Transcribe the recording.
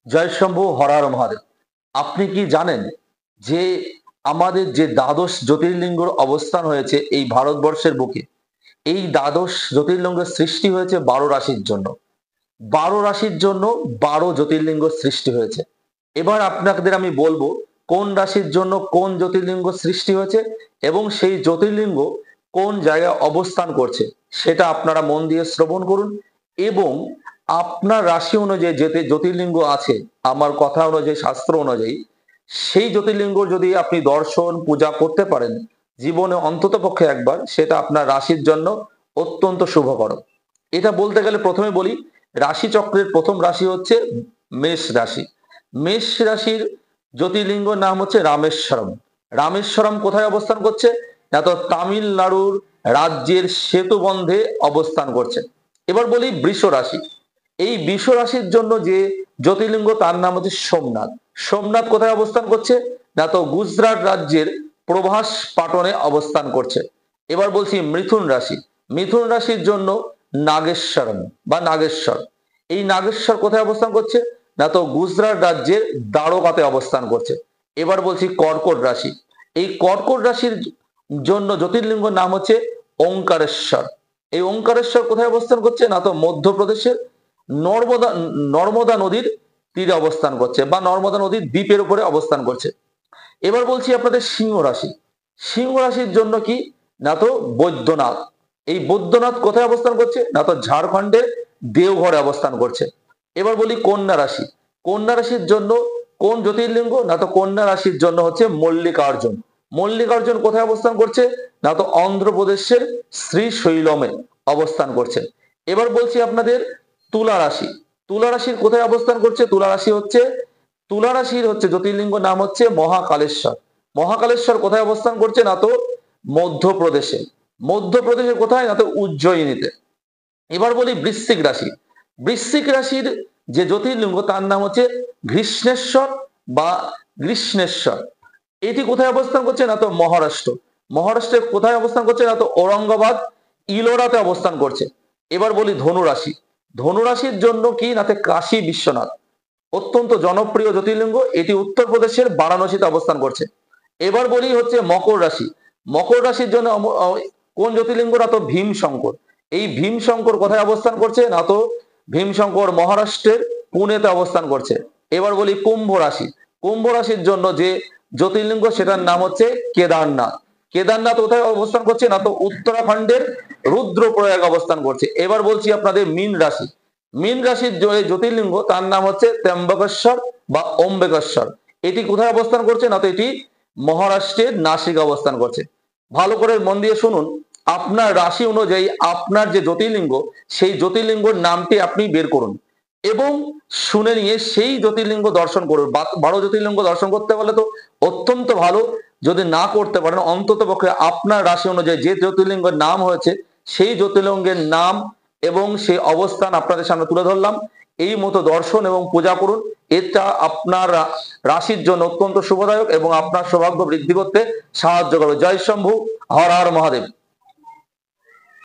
জয় শম্ভু, হর হর মহাদেব। আপনি কি জানেন যে আমাদের যে দ্বাদশ জ্যোতির্লিঙ্গর অবস্থান হয়েছে এই ভারতবর্ষের বুকে, এই দ্বাদশ জ্যোতির্লিঙ্গের সৃষ্টি হয়েছে 12 রাশির জন্য। 12 রাশির জন্য 12 জ্যোতির্লিঙ্গ সৃষ্টি হয়েছে। এবার আপনাদের আমি বলবো কোন রাশির জন্য কোন জ্যোতির্লিঙ্গ সৃষ্টি হয়েছে এবং সেই জ্যোতির্লিঙ্গ কোন জায়গায় অবস্থান করছে সেটা আপনারা মন দিয়ে শ্রবণ করুন। এবং আপনার রাশি অনুযায়ী যে জ্যোতির্লিঙ্গ আছে, আমার কথা অনুযায়ী, শাস্ত্র অনুযায়ী, সেই জ্যোতির্লিঙ্গ যদি আপনি দর্শন পূজা করতে পারেন জীবনে অন্তত পক্ষে একবার, সেটা আপনার রাশির জন্য অত্যন্ত শুভকর। এটা বলতে গেলে প্রথমে বলি, রাশি চক্রের প্রথম রাশি হচ্ছে মেষ রাশি। মেষ রাশির জ্যোতির্লিঙ্গ নাম হচ্ছে রামেশ্বরম। রামেশ্বরম কোথায় অবস্থান করছে? না তো তামিলনাড়ুর রাজ্যের সেতুবন্ধে অবস্থান করছে। এবার বলি বৃষ রাশি। এই বৃষ রাশির জন্য যে জ্যোতির্লিঙ্গ তার নাম হচ্ছে সোমনাথ। সোমনাথ কোথায় অবস্থান করছে? না তো গুজরাট রাজ্যের প্রভাস পাটনে অবস্থান করছে। এবার বলছি মিথুন রাশি। মিথুন রাশির জন্য নাগেশ্বরম বা নাগেশ্বর। এই নাগেশ্বর কোথায় অবস্থান করছে? না তো গুজরাট রাজ্যের দ্বারকাতে অবস্থান করছে। এবার বলছি কর্কট রাশি। এই কর্কট রাশির জন্য জ্যোতির্লিঙ্গ নাম হচ্ছে ওঙ্কারেশ্বর। এই ওঙ্কারেশ্বর কোথায় অবস্থান করছে? না তো মধ্যপ্রদেশের নর্মদা নর্মদা নদীর তীরে অবস্থান করছে বা নর্মদা নদীর দ্বীপের উপরে অবস্থান করছে। এবার বলছি আপনাদের সিংহ রাশি। সিংহ রাশির জন্য কি? না তো বৈদ্যনাথ। এই বৈদ্যনাথ কোথায় অবস্থান করছে? না তো ঝাড়খণ্ডের দেওঘরে অবস্থান করছে। এবার বলি কন্যা রাশি। কন্যা রাশির জন্য কোন জ্যোতির্লিঙ্গ? না তো কন্যা রাশির জন্য হচ্ছে মল্লিকার্জুন। মল্লিকার্জুন কোথায় অবস্থান করছে? না তো অন্ধ্রপ্রদেশের শ্রীশৈলমে অবস্থান করছে। এবার বলছি আপনাদের তুলা রাশি। তুলা রাশির কোথায় অবস্থান করছে? তুলা রাশির হচ্ছে জ্যোতির্লিঙ্গ নাম হচ্ছে মহাকালেশ্বর। মহাকালেশ্বর কোথায় অবস্থান করছে? না তো মধ্যপ্রদেশে। মধ্যপ্রদেশে কোথায়? না তো উজ্জয়িনীতে। এবার বলি বৃশ্চিক রাশি। বৃশ্চিক রাশির যে জ্যোতির্লিঙ্গ তার নাম হচ্ছে ঘৃষ্ণেশ্বর বা গ্রীষ্ণেশ্বর। এটি কোথায় অবস্থান করছে? না তো মহারাষ্ট্র। মহারাষ্ট্রে কোথায় অবস্থান করছে? না তো ঔরঙ্গাবাদ ইলোরাতে অবস্থান করছে। এবার বলি ধনু রাশি। ধনু রাশির জন্য কি? না তো কাশী বিশ্বনাথ। অত্যন্ত জনপ্রিয় জ্যোতির্লিঙ্গ, এটি উত্তরপ্রদেশের বারাণসীতে অবস্থান করছে। এবার বলি হচ্ছে মকর রাশি। মকর রাশির জন্য কোন জ্যোতির্লিঙ্গ? না তো ভীমশঙ্কর। এই ভীমশঙ্কর কোথায় অবস্থান করছে? না তো ভীমশঙ্কর মহারাষ্ট্রের পুনেতে অবস্থান করছে। এবার বলি কুম্ভ রাশি। কুম্ভ রাশির জন্য যে জ্যোতির্লিঙ্গ সেটার নাম হচ্ছে কেদারনাথ। কেদারনাথ কোথায় অবস্থান করছে? না তো উত্তরাখণ্ডের রুদ্রপ্রয়াগ অবস্থান করছে। এবার বলছি আপনাদের মীন রাশি। মীন রাশির যে জ্যোতির্লিঙ্গ তার নাম হচ্ছে ত্র্যম্বকেশ্বর বা অম্বেকেশ্বর। এটি কোথায় অবস্থান করছে? না তো এটি মহারাষ্ট্রের নাসিক অবস্থান করছে। ভালো করে মন দিয়ে শুনুন, আপনার রাশি অনুযায়ী আপনার যে জ্যোতির্লিঙ্গ সেই জ্যোতির্লিঙ্গর নামটি আপনি বের করুন এবং শুনে নিয়ে সেই জ্যোতির্লিঙ্গ দর্শন করুন। 12 জ্যোতির্লিঙ্গ দর্শন করতে পারলে তো অত্যন্ত ভালো। যদি না করতে পারেন অন্তত পক্ষে আপনার রাশি অনুযায়ী যে জ্যোতির্লিঙ্গের নাম হয়েছে সেই জ্যোতির্লিঙ্গের নাম এবং সেই অবস্থান আপনাদের সামনে তুলে ধরলাম। এই মতো দর্শন এবং পূজা করুন। এটা আপনার রাশির জন্য অত্যন্ত শুভদায়ক এবং আপনার সৌভাগ্য বৃদ্ধি করতে সাহায্য করবে। জয় শম্ভু, হর হর মহাদেব।